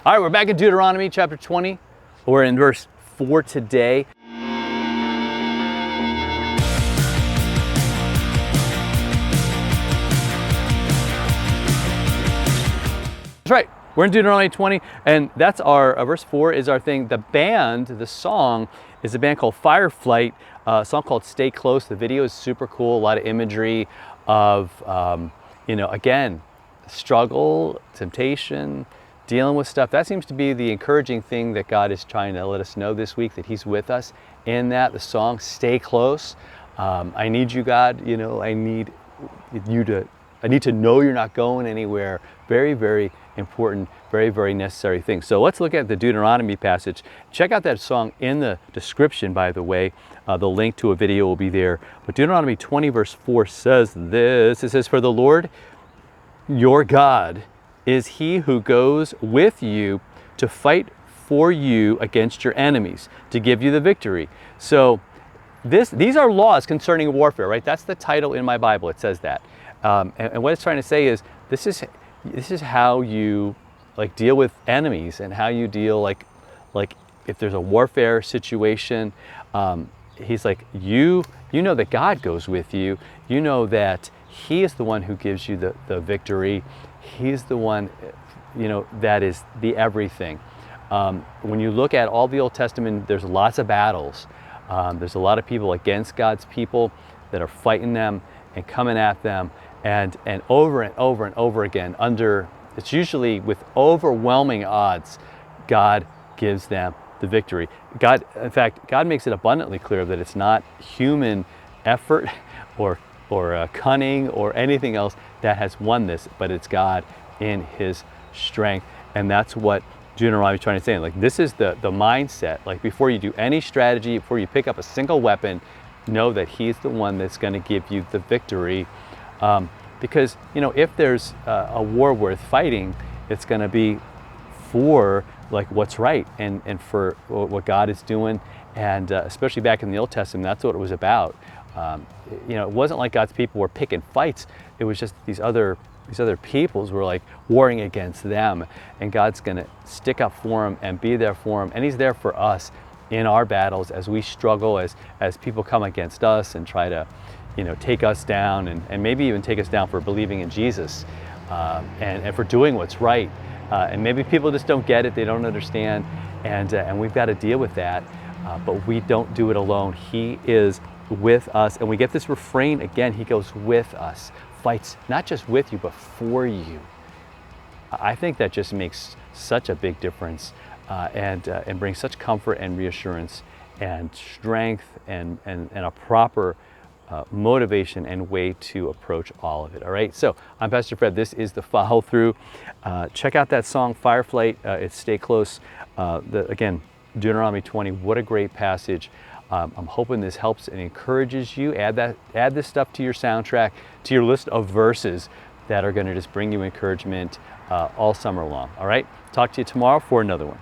All right, we're back in Deuteronomy chapter 20. We're in verse 4 today. That's right. We're in Deuteronomy 20, and that's our verse 4 is our thing. The band, the song, is a band called Fireflight, a song called Stay Close. The video is super cool, a lot of imagery of, again, struggle, temptation, dealing with stuff. That seems to be the encouraging thing that God is trying to let us know this week, that He's with us in that. The song, Stay Close. I need you, God. I need to know you're not going anywhere. Very, very important, very, very necessary thing. So let's look at the Deuteronomy passage. Check out that song in the description, by the way. The link to a video will be there. But Deuteronomy 20 verse 4 says this. It says, "For the Lord your God is He who goes with you to fight for you against your enemies, to give you the victory." So these are laws concerning warfare, right? That's the title in my Bible. It says that. And what it's trying to say is this is how you deal with enemies, and how you deal like if there's a warfare situation. He's like, you know that God goes with you. You know that He is the one who gives you the victory. He's the one, that is the everything. When you look at all the Old Testament, there's lots of battles. There's a lot of people against God's people that are fighting them and coming at them, and over and over and over again, it's usually with overwhelming odds, God gives them the victory. In fact, God makes it abundantly clear that it's not human effort or cunning or anything else that has won this, but it's God in His strength. And that's what Deuteronomy is trying to say. This is the mindset. Before you do any strategy, before you pick up a single weapon, know that He's the one that's going to give you the victory. Because if there's a war worth fighting, it's going to be for what's right and for what God is doing. And especially back in the Old Testament, that's what it was about. It wasn't like God's people were picking fights. It was just these other peoples were warring against them, and God's going to stick up for them and be there for them, and He's there for us in our battles as we struggle, as people come against us and try to take us down, and maybe even take us down for believing in Jesus, and for doing what's right. And maybe people just don't get it, they don't understand, and we've got to deal with that. But we don't do it alone. He is with us. And we get this refrain again, He goes with us, fights not just with you, but for you. I think that just makes such a big difference, and brings such comfort and reassurance and strength and a proper motivation and way to approach all of it. All right, so I'm Pastor Fred. This is the Follow Through. Check out that song, Fireflight. It's Stay Close. Again, Deuteronomy 20. What a great passage. I'm hoping this helps and encourages you. Add this stuff to your soundtrack, to your list of verses that are going to just bring you encouragement all summer long. All right, talk to you tomorrow for another one.